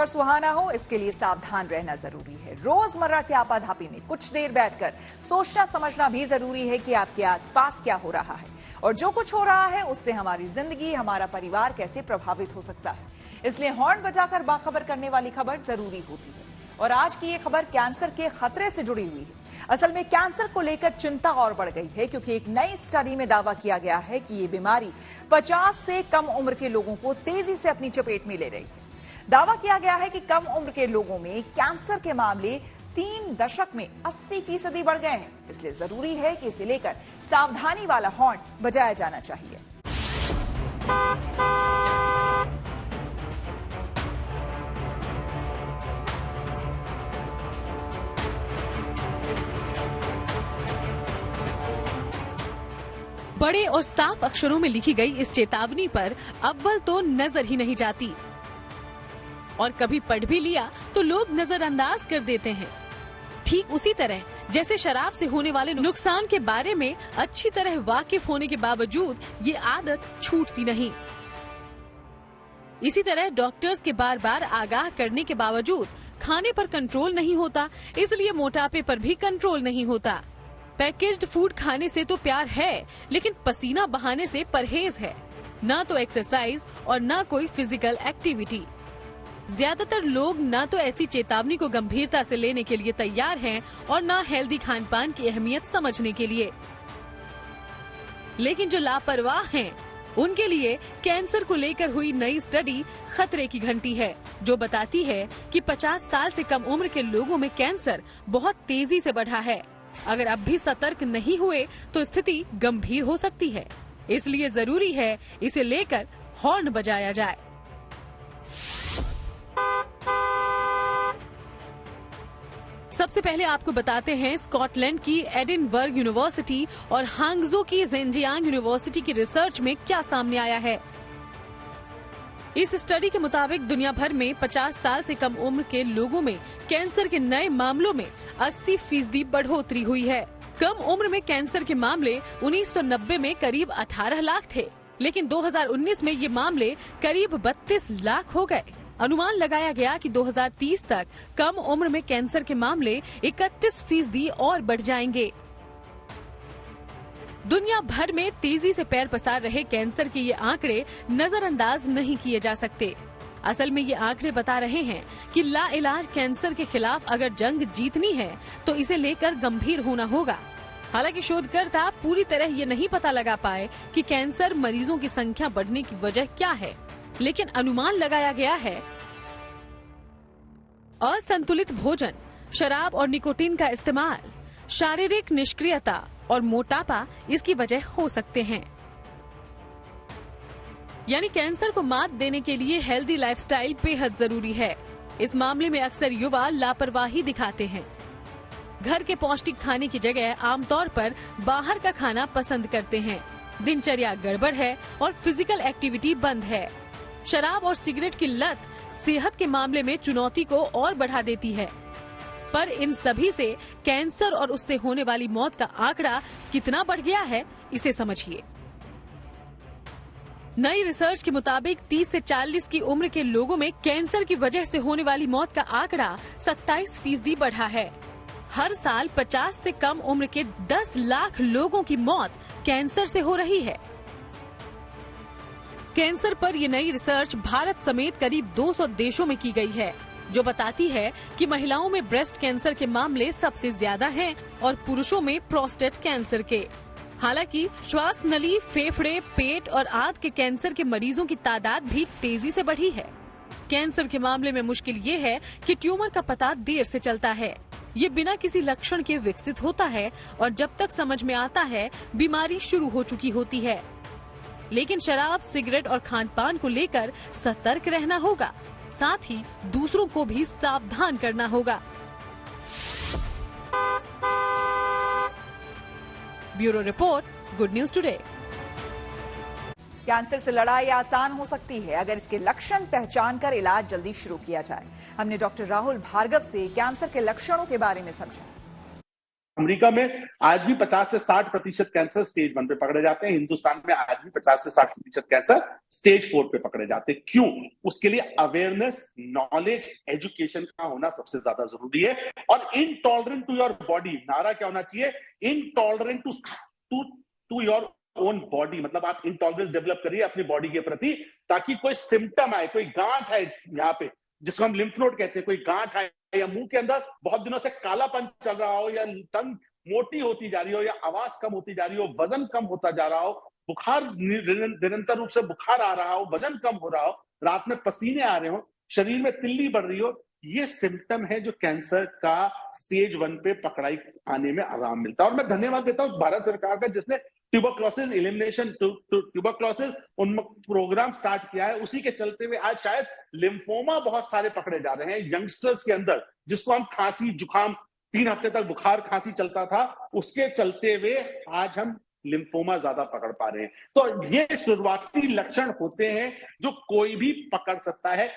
और सुहाना हो, इसके लिए सावधान रहना जरूरी है। रोजमर्रा के आपाधापी में कुछ देर बैठकर सोचना समझना भी जरूरी है कि आपके आसपास क्या हो रहा है और जो कुछ हो रहा है उससे हमारी जिंदगी, हमारा परिवार कैसे प्रभावित हो सकता है। इसलिए हॉर्न बजाकर बाखबर करने वाली खबर जरूरी होती है। और आज की ये खबर कैंसर के खतरे से जुड़ी हुई है। असल में कैंसर को लेकर चिंता और बढ़ गई है क्योंकि एक नई स्टडी में दावा किया गया है कि ये बीमारी 50 से कम उम्र के लोगों को तेजी से अपनी चपेट में ले रही है। दावा किया गया है कि कम उम्र के लोगों में कैंसर के मामले 3 दशक में 80% बढ़ गए हैं। इसलिए जरूरी है कि इसे लेकर सावधानी वाला हॉर्न बजाया जाना चाहिए। बड़े और साफ अक्षरों में लिखी गई इस चेतावनी पर अव्वल तो नजर ही नहीं जाती और कभी पढ़ भी लिया तो लोग नजरअंदाज कर देते हैं। ठीक उसी तरह जैसे शराब से होने वाले नुकसान के बारे में अच्छी तरह वाकिफ होने के बावजूद ये आदत छूटती नहीं। इसी तरह डॉक्टर्स के बार बार आगाह करने के बावजूद खाने पर कंट्रोल नहीं होता, इसलिए मोटापे पर भी कंट्रोल नहीं होता। पैकेज्ड फूड खाने से तो प्यार है, लेकिन पसीना बहाने से परहेज है। न तो एक्सरसाइज और न कोई फिजिकल एक्टिविटी। ज्यादातर लोग न तो ऐसी चेतावनी को गंभीरता से लेने के लिए तैयार हैं और न हेल्दी खान पान की अहमियत समझने के लिए। लेकिन जो लापरवाह हैं, उनके लिए कैंसर को लेकर हुई नई स्टडी खतरे की घंटी है, जो बताती है कि 50 साल से कम उम्र के लोगों में कैंसर बहुत तेजी से बढ़ा है। अगर अब भी सतर्क नहीं हुए तो स्थिति गंभीर हो सकती है। इसलिए जरूरी है इसे लेकर हॉर्न बजाया जाए। सबसे पहले आपको बताते हैं स्कॉटलैंड की एडिनबर्ग यूनिवर्सिटी और हांगजो की जेंजियांग यूनिवर्सिटी की रिसर्च में क्या सामने आया है। इस स्टडी के मुताबिक दुनिया भर में 50 साल से कम उम्र के लोगों में कैंसर के नए मामलों में 80% बढ़ोतरी हुई है। कम उम्र में कैंसर के मामले 1990 में करीब 18 लाख थे, लेकिन 2019 में ये मामले करीब 32 लाख हो गए। अनुमान लगाया गया कि 2030 तक कम उम्र में कैंसर के मामले 31% और बढ़ जाएंगे। दुनिया भर में तेजी से पैर पसार रहे कैंसर के ये आंकड़े नजरअंदाज नहीं किए जा सकते। असल में ये आंकड़े बता रहे हैं कि लाइलाज कैंसर के खिलाफ अगर जंग जीतनी है तो इसे लेकर गंभीर होना होगा। हालांकि शोधकर्ता पूरी तरह ये नहीं पता लगा पाए कि कैंसर मरीजों की संख्या बढ़ने की वजह क्या है, लेकिन अनुमान लगाया गया है असंतुलित भोजन, शराब और निकोटीन का इस्तेमाल, शारीरिक निष्क्रियता और मोटापा इसकी वजह हो सकते हैं। यानी कैंसर को मात देने के लिए हेल्दी लाइफस्टाइल बेहद जरूरी है। इस मामले में अक्सर युवा लापरवाही दिखाते हैं। घर के पौष्टिक खाने की जगह आमतौर पर बाहर का खाना पसंद करते हैं। दिनचर्या गड़बड़ है और फिजिकल एक्टिविटी बंद है। शराब और सिगरेट की लत सेहत के मामले में चुनौती को और बढ़ा देती है। पर इन सभी से कैंसर और उससे होने वाली मौत का आंकड़ा कितना बढ़ गया है, इसे समझिए। नई रिसर्च के मुताबिक 30 से 40 की उम्र के लोगों में कैंसर की वजह से होने वाली मौत का आंकड़ा 27% बढ़ा है। हर साल 50 से कम उम्र के 10 लाख लोगों की मौत कैंसर से हो रही है। कैंसर पर ये नई रिसर्च भारत समेत करीब 200 देशों में की गई है, जो बताती है कि महिलाओं में ब्रेस्ट कैंसर के मामले सबसे ज्यादा हैं और पुरुषों में प्रोस्टेट कैंसर के। हालांकि श्वास नली, फेफड़े, पेट और आंत के कैंसर के मरीजों की तादाद भी तेजी से बढ़ी है। कैंसर के मामले में मुश्किल ये है कि ट्यूमर का पता देर से चलता है। ये बिना किसी लक्षण के विकसित होता है और जब तक समझ में आता है बीमारी शुरू हो चुकी होती है। लेकिन शराब, सिगरेट और खान पान को लेकर सतर्क रहना होगा, साथ ही दूसरों को भी सावधान करना होगा। Bureau report, good news today. Cancer से लड़ाई आसान हो सकती है अगर इसके लक्षण पहचान कर इलाज जल्दी शुरू किया जाए। हमने डॉक्टर राहुल भार्गव से कैंसर के लक्षणों के बारे में समझा। अमेरिका में आज भी 50 से 60% कैंसर स्टेज 1 पे पकड़े जाते हैं। हिंदुस्तान में आज भी 50 से 60% कैंसर स्टेज 4 पे पकड़े जाते हैं। क्यों? उसके लिए अवेयरनेस, नॉलेज, एजुकेशन का होना सबसे ज्यादा जरूरी है। और इनटॉलरेंट टू योर बॉडी, नारा क्या होना चाहिए? Intolerant to your own body, मतलब आप इंटॉलरेंस डेवलप करिए अपनी बॉडी के प्रति, ताकि कोई सिम्टम आए, कोई गांठ है यहाँ पे जिसको हम लिम्फ नोड कहते हैं, कोई गांठ है या मुंह के अंदर बहुत दिनों से कालापन चल रहा हो, या टंग मोटी होती जा रही हो, या आवाज कम होती जा रही हो, वजन कम होता जा रहा हो, बुखार निरंतर रूप से बुखार आ रहा हो, वजन कम हो रहा हो, रात में पसीने आ रहे हो, शरीर में तिल्ली बढ़ रही हो, ये सिम्टम है जो कैंसर का स्टेज 1 पे पकड़ाई आने में आराम मिलता है। और मैं धन्यवाद देता हूं भारत सरकार का, जिसने ट्यूबरक्लोसिस एलिमिनेशन, ट्यूबरक्लोसिस उन्मुक्त प्रोग्राम स्टार्ट किया है। उसी के चलते हुए आज शायद लिम्फोमा बहुत सारे पकड़े जा रहे हैं यंगस्टर्स के अंदर, जिसको हम खांसी जुकाम 3 हफ्ते तक बुखार खांसी चलता था, उसके चलते हुए आज हम लिम्फोमा ज्यादा पकड़ पा रहे हैं। तो ये शुरुआती लक्षण होते हैं जो कोई भी पकड़ सकता है।